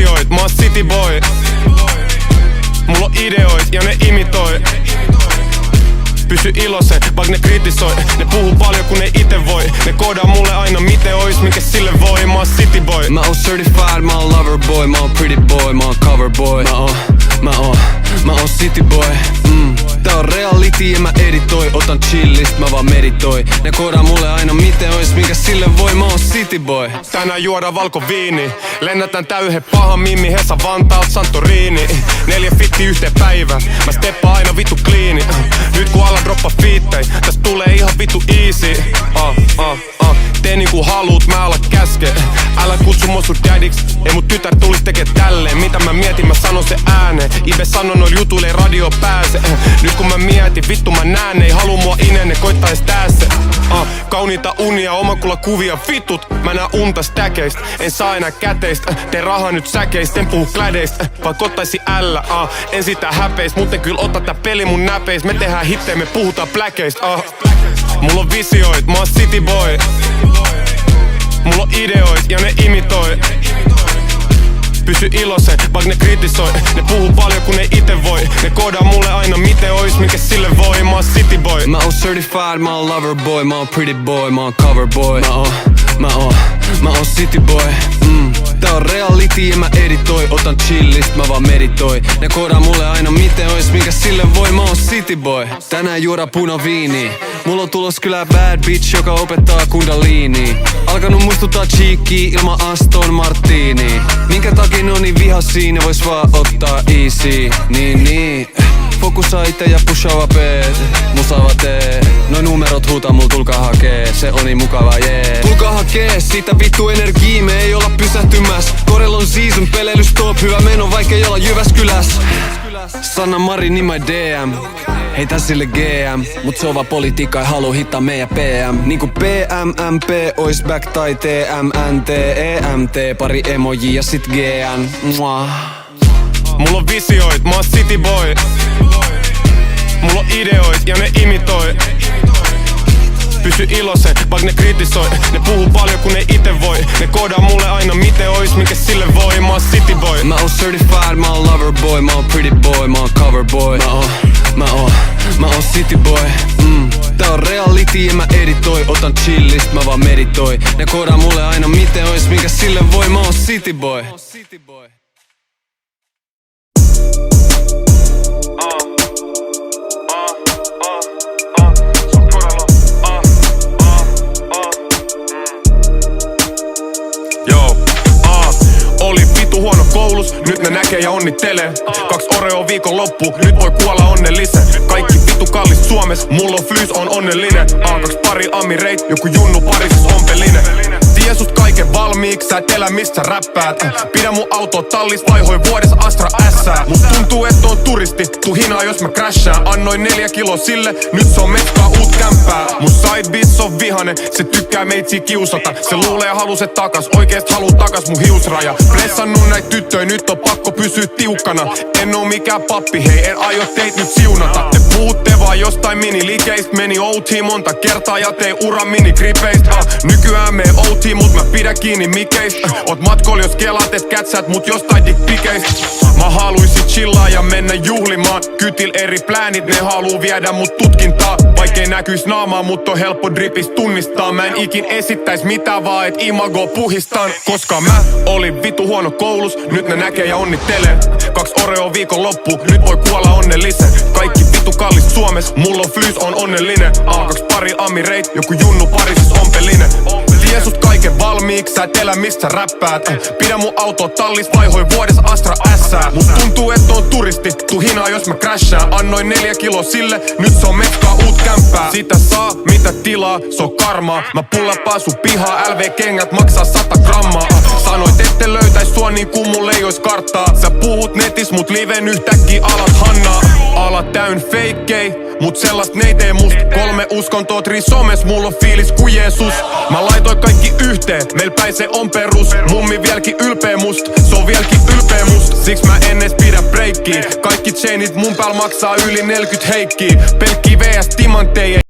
visioit, mä oon city boy. Mulla on ideoit ja ne imitoi. Pysy iloisen, vaik ne kritisoi. Ne puhuu paljon kun ne ite voi. Ne koodaa mulle aina miten ois, mikä sille voi. Mä oon city boy. Mä oon certified, mä oon lover boy. Mä oon pretty boy, mä oon cover boy. Mä oon city boy. Tää on reality ja mä editoi. Otan chillist, mä vaan meditoi. Ne koodaa mulle aina miten ois, mikä sille voi. Mä oon city boy. Tänään juodaan valkoviini. Lennätän tää yhden pahan mimmi Hesa Vantaalt Santorini. 4 fitti yhteen päivään. Mä steppaan aina vittu kliini. Nyt kun alla droppa fiittei, täst tulee ihan vittu easy. Tee niinku haluut, mä alat käske. Älä kutsu mua sun daddiks. Ei mut tytär tulis tekee tälleen. Mitä mä mietin, mä sanon se ääneen. Ibe sano noil jutuille ei radio pääse. Nyt kun mä mietin, vittu mä näen. Ei halu mua ineen, ne koittaa ees täässä. Kauniita unia, omakulla kuvia vitut. Mä näen unta stäkeist, en saa enää käteistä. Tee rahaa nyt säkeist, en puhu klädeistä. Vaik ottaisi ällä, en sitä häpeist. Mut en kyllä ota tää peli mun näpeist. Me tehdään hittejä, me puhutaan pläkeist. Mulla on visioit, mä oon city boy. Mulla on ideoit ja ne imitoi. Pysy iloisen, vaik ne kritisoi. Ne puhuu paljon kun ne ite voi. Ne koodaa mulle aina miten ois, mikä sille voi. Mä oon city boy. Mä oon certified, mä oon lover boy. Mä oon pretty boy, mä oon cover boy. Mä oon city boy. Tää on reality ja mä editoi. Otan chillist, mä vaan meditoi. Ne koodaa mulle aina miten ois, mikä sille voi. Mä oon city boy. Tänään juodaan punaviini. Mulla on tulos kyllä bad bitch, joka opettaa kundaliini. Alkanut muistuttaa cheekia ilman Aston Martini. Minkä takia ne on niin vihasia, ne vois vaan ottaa easy. Niin fokusaa ite ja pushaa peet. Musava tee. Noi numerot huutaa mul, tulkaa hakee. Se on niin mukava jee. Tulkaa hakee, siitä vittu energii, me ei olla pysähtymäs. Korel on season, peleily stop. Hyvä meno vaikkei olla Jyväskyläs. Sanna Marin in my DM. Heitä sille GM, mut se on vaan politiikka, ei haluu hittaa meidän PM. Niinku PMMP ois back tai TMNT, EMT, pari emoji ja sit GN. Mulla on visioit, mä oon city boy. Mulla on ideoit ja ne imitoi. Pysy iloisen, vaik ne kritisoi. Ne puhuu paljon kun ne ite voi. Ne koodaa mulle aina miten ois, mikä sille voi. Mä oon city boy. Mä oon certified, mä oon lover boy. Mä oon pretty boy, mä oon cover boy. Mä oon city boy. Tää on reality ja mä editoi. Otan chillist, mä vaan meditoi. Ne koodaa mulle aina miten ois, mikä sille voi. Mä oon city boy. Oli vitu huono koulus, nyt ne näkee ja onnittelee. 2 Oreo viikon loppu, nyt voi kuolla onnellisen. Kaikki vitu kallis Suomes, mulla on flys, on onnellinen. 2 pari amireit, joku junnu parisis ompelinen. Tie sust kaiken valmiiksi, sä et elä mistä räppäät. Pidä mun auto tallis, vaihoi vuodessa Astra S:ää. Must tuntuu et on turisti, tuu hinaa jos mä crashaan. Annoin 4 kiloa sille, nyt se on metskaa uut kämppää. Mun side bitch on vihane, se tykkää meitsi kiusata. Se luulee halus et takas, oikeest haluu takas mun hiusraja. Blessannut näit tyttöjä, nyt on pakko pysyä tiukkana. En oo mikään pappi, hei en aio teit nyt siunata. Te puhutte vaan jostain minilikeist. Meni OT monta kertaa ja tee uran minigripeist. Nykyään mee OT, mut mä pidä kiinni mikeist. Oot matkoil jos kelaat et kätsät mut jostain dickpikeist. Mä haluisin chillaa ja mennä juhlimaan. Kytil eri pläänit, ne haluu viedä mut tutkintaa. Vaikkei näkyis naamaa, mut on helppo dripis tunnistaa. Mä en ikin esittäis mitään vaan et imago puhistan. Koska mä olin vitu huono koulus, nyt ne näkee ja onnittelee. 2 Oreo viikon loppu, nyt voi kuolla onnellisen. Kaikki vitu kallis Suomes, mulla on flys, on onnellinen. 2 pari amireit, joku junnu parisis ompelinen. Tie sust kaiken valmiiksi, sä et elä mistä räppäät. Pidä mun auto tallis, vaihoi vuodessa Astra S:ää. Must tuntuu et on turisti, tuu hinaa jos mä crashaan. Annoin 4 kiloa sille, nyt se on metskaa uut kämppää. Sitä saa mitä tilaa, se on karmaa. Mä pullapaan sun pihaa, LV-kengät maksaa 100 grammaa. Sanoit ette löytäis sua niin kun mulle ei ois karttaa. Sä puhut netis mut liven yhtäkkiä alat hannaa. Alat täyn feikkei, mut sellast ne ei tee must. 3 uskontoa trisomes, mulla on fiilis ku Jeesus. Mä laitoin kaikki yhteen, meil päin se on perus. Mummi vieläkin ylpeä must, se on vieläkin ylpeä must. Siks mä en edes pidä breikkiä. Kaikki chainit mun pääl maksaa yli 40 heikkiä. Pelkkii VS timantteja.